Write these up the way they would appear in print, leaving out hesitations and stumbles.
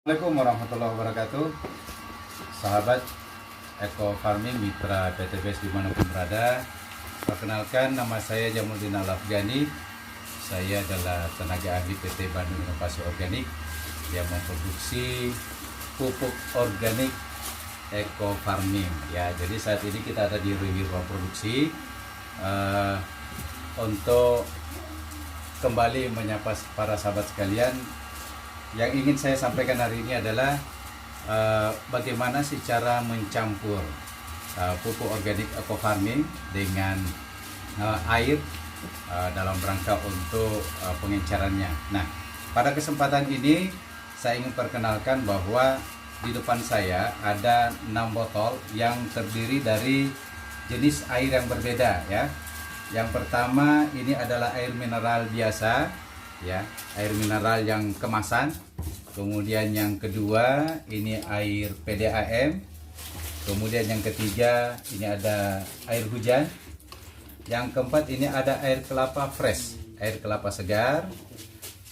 Assalamualaikum warahmatullahi wabarakatuh. Sahabat Eko Farming Mitra PTBS dimanapun berada. Perkenalkan, nama saya Jamuddin Al-Afghani. Saya adalah tenaga ahli PT Bandung Inovasi Organik yang memproduksi pupuk organik Eko Farming. Ya, jadi saat ini kita ada di ruang produksi untuk kembali menyapa para sahabat sekalian. Yang ingin saya sampaikan hari ini adalah bagaimana sih cara mencampur pupuk organik Eko Farming dengan air dalam rangka untuk pengencerannya. Nah, pada kesempatan ini saya ingin perkenalkan bahwa di depan saya ada 6 botol yang terdiri dari jenis air yang berbeda ya. Yang pertama ini adalah air mineral biasa ya, air mineral yang kemasan. Kemudian yang kedua ini air PDAM. Kemudian yang ketiga ini ada air hujan. Yang keempat ini ada air kelapa fresh, air kelapa segar.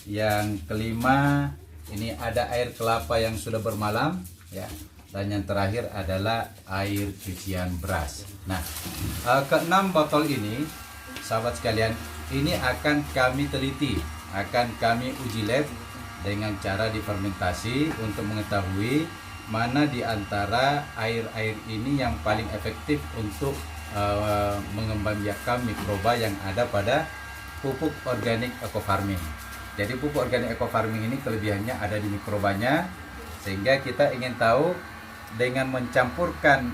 Yang kelima ini ada air kelapa yang sudah bermalam ya. Dan yang terakhir adalah air cucian beras. Nah, keenam botol ini sahabat sekalian, ini akan kami teliti, akan kami uji lab dengan cara difermentasi untuk mengetahui mana di antara air-air ini yang paling efektif untuk mengembangbiakkan mikroba yang ada pada pupuk organik Eko Farming. Jadi pupuk organik Eko Farming ini kelebihannya ada di mikrobanya, sehingga kita ingin tahu dengan mencampurkan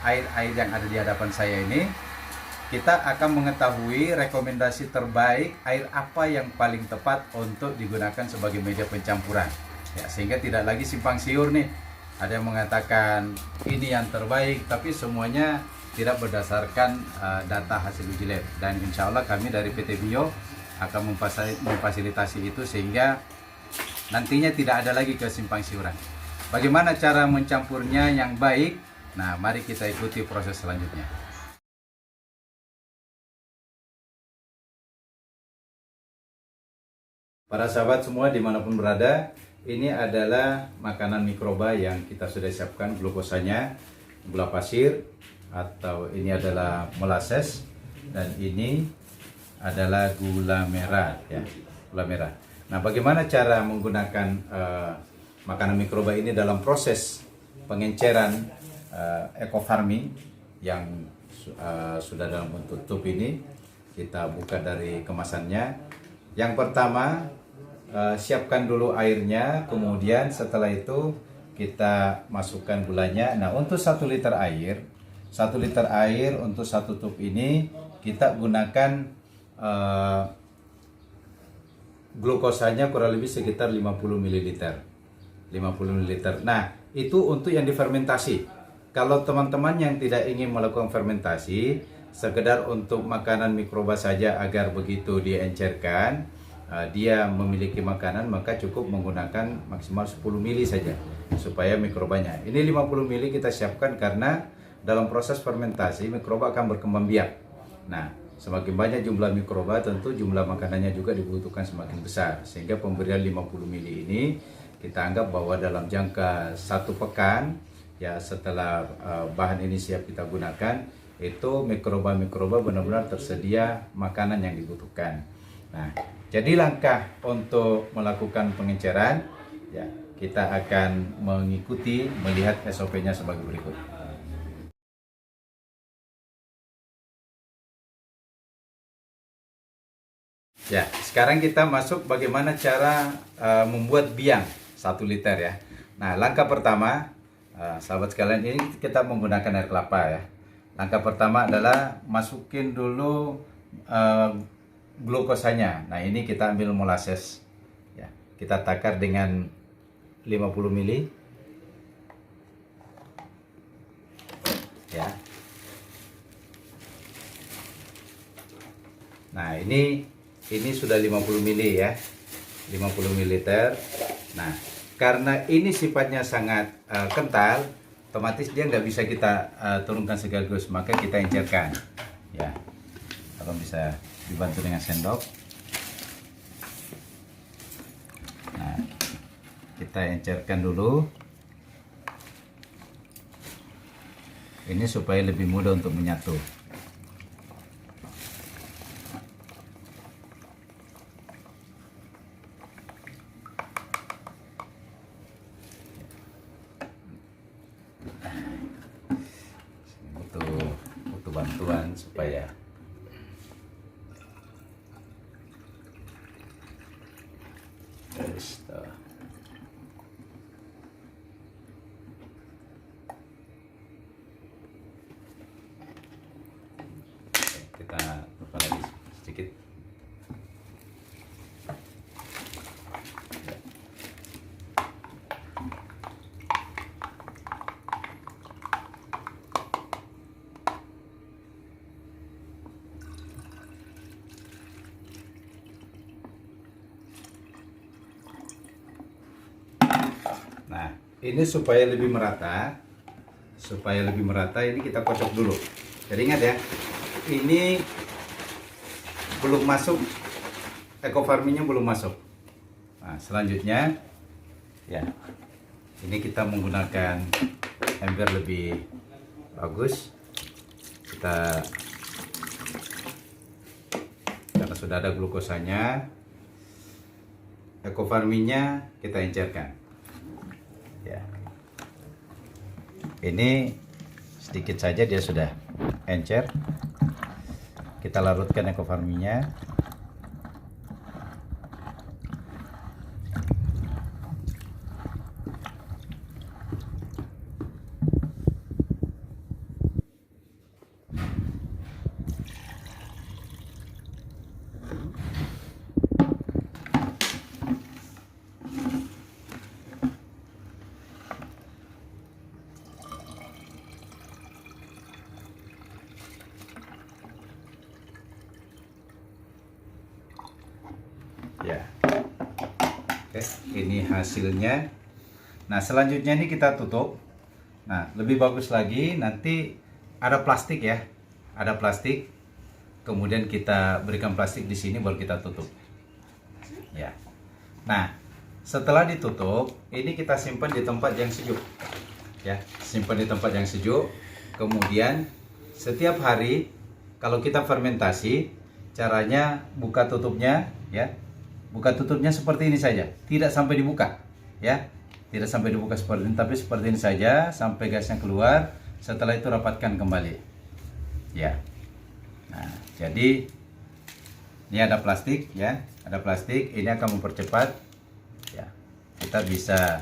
air-air yang ada di hadapan saya ini, kita akan mengetahui rekomendasi terbaik air apa yang paling tepat untuk digunakan sebagai media pencampuran ya, sehingga tidak lagi simpang siur nih, ada yang mengatakan ini yang terbaik tapi semuanya tidak berdasarkan data hasil uji lab. Dan insya Allah kami dari PT Bio akan memfasilitasi itu sehingga nantinya tidak ada lagi kesimpang siuran. Bagaimana cara mencampurnya yang baik? Nah, mari kita ikuti proses selanjutnya. Para sahabat semua dimanapun berada, ini adalah makanan mikroba yang kita sudah siapkan glukosanya, gula pasir, atau ini adalah molasses, dan ini adalah gula merah ya, gula merah. Nah, bagaimana cara menggunakan makanan mikroba ini dalam proses pengenceran Eko Farming yang sudah dalam bentuk tube ini? Kita buka dari kemasannya. Yang pertama, siapkan dulu airnya, kemudian setelah itu kita masukkan gulanya. Nah, untuk 1 liter air, 1 liter air untuk 1 tub ini kita gunakan glukosanya kurang lebih sekitar 50 ml. 50 ml. Nah, itu untuk yang difermentasi. Kalau teman-teman yang tidak ingin melakukan fermentasi, sekedar untuk makanan mikroba saja agar begitu diencerkan dia memiliki makanan, maka cukup menggunakan maksimal 10 mili saja supaya mikrobanya. Ini 50 mili kita siapkan karena dalam proses fermentasi mikroba akan berkembang biak. Nah, semakin banyak jumlah mikroba tentu jumlah makanannya juga dibutuhkan semakin besar, sehingga pemberian 50 mili ini kita anggap bahwa dalam jangka 1 pekan ya setelah bahan ini siap kita gunakan, itu mikroba-mikroba benar-benar tersedia makanan yang dibutuhkan. Nah, jadi langkah untuk melakukan pengenceran ya, kita akan mengikuti melihat SOP-nya sebagai berikut. Ya, sekarang kita masuk bagaimana cara membuat biang 1 liter ya. Nah, langkah pertama sahabat sekalian, ini kita menggunakan air kelapa ya. Langkah pertama adalah masukin dulu glukosanya. Nah, ini kita ambil molasses ya. Kita takar dengan 50 mili ya. Nah, ini sudah 50 mili ya. 50 ml. Nah, karena ini sifatnya sangat kental, otomatis dia nggak bisa kita turunkan sekaligus, maka kita encerkan ya. Kalau bisa dibantu dengan sendok. Nah, kita encerkan dulu. Ini supaya lebih mudah untuk menyatu. Butuh bantuan supaya kita lupa lagi sedikit. Nah, ini supaya lebih merata, ini kita kocok dulu. Jadi ingat ya, ini belum masuk, eco farmingnya belum masuk. Nah, selanjutnya ya, ini kita menggunakan ember lebih bagus. Kita, karena sudah ada glukosanya, eco farmingnya kita encerkan. Ya, ini sedikit saja dia sudah encer. Kita larutkan eco farmingnya. Ya, oke, ini hasilnya. Nah, selanjutnya ini kita tutup. Nah, lebih bagus lagi nanti ada plastik ya, ada plastik. Kemudian kita berikan plastik di sini baru kita tutup. Ya. Nah, setelah ditutup, ini kita simpan di tempat yang sejuk. Ya, simpan di tempat yang sejuk. Kemudian setiap hari kalau kita fermentasi, caranya buka tutupnya ya. Buka tutupnya seperti ini saja, tidak sampai dibuka ya, tidak sampai dibuka seperti ini, tapi seperti ini saja sampai gasnya keluar. Setelah itu rapatkan kembali ya. Nah, jadi ini ada plastik ya, ada plastik, ini akan mempercepat ya. Kita bisa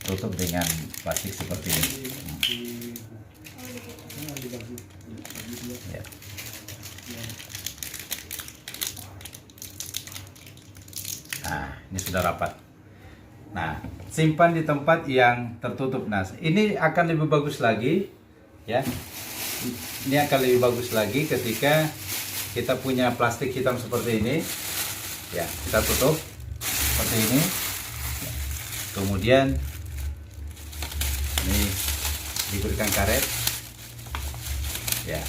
tutup dengan plastik seperti ini ya. Nah, ini sudah rapat. Nah, simpan di tempat yang tertutup. Nah, ini akan lebih bagus lagi ya. Ini akan lebih bagus lagi ketika kita punya plastik hitam seperti ini. Ya, kita tutup seperti ini. Kemudian ini diberikan karet. Ya.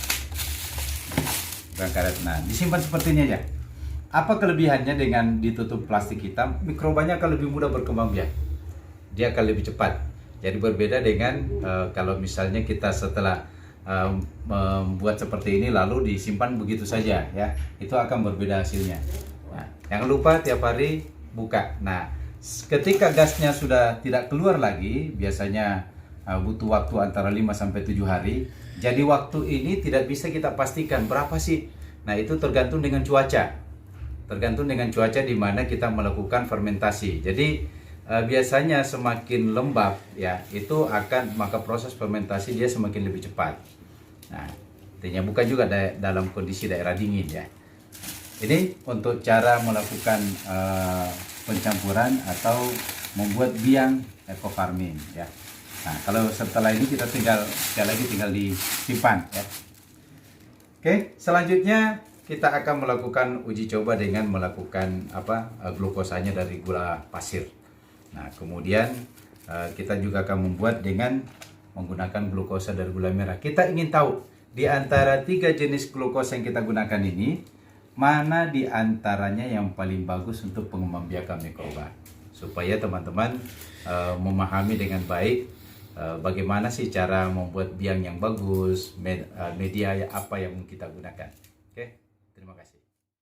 Berikan karet. Nah, disimpan seperti ini aja. Apa kelebihannya dengan ditutup plastik hitam? Mikrobanya akan lebih mudah berkembang biak. Dia akan lebih cepat. Jadi berbeda dengan kalau misalnya kita setelah membuat seperti ini lalu disimpan begitu saja ya. Itu akan berbeda hasilnya. Nah, jangan lupa tiap hari buka. Nah, ketika gasnya sudah tidak keluar lagi, biasanya butuh waktu antara 5 sampai 7 hari. Jadi waktu ini tidak bisa kita pastikan berapa sih. Nah, itu tergantung dengan cuaca. Tergantung dengan cuaca di mana kita melakukan fermentasi. Jadi biasanya semakin lembab ya, itu akan maka proses fermentasi dia semakin lebih cepat. Nah, artinya bukan juga dalam kondisi daerah dingin ya. Ini untuk cara melakukan pencampuran atau membuat biang eco farming ya. Nah, kalau setelah ini kita tinggal sekali lagi tinggal disimpan ya. Oke, selanjutnya kita akan melakukan uji coba dengan melakukan glukosanya dari gula pasir. Nah, kemudian kita juga akan membuat dengan menggunakan glukosa dari gula merah. Kita ingin tahu di antara 3 jenis glukosa yang kita gunakan ini, mana di antaranya yang paling bagus untuk pengembang biakan mikroba. supaya teman-teman memahami dengan baik bagaimana sih cara membuat biang yang bagus, media apa yang kita gunakan. Oke, terima kasih.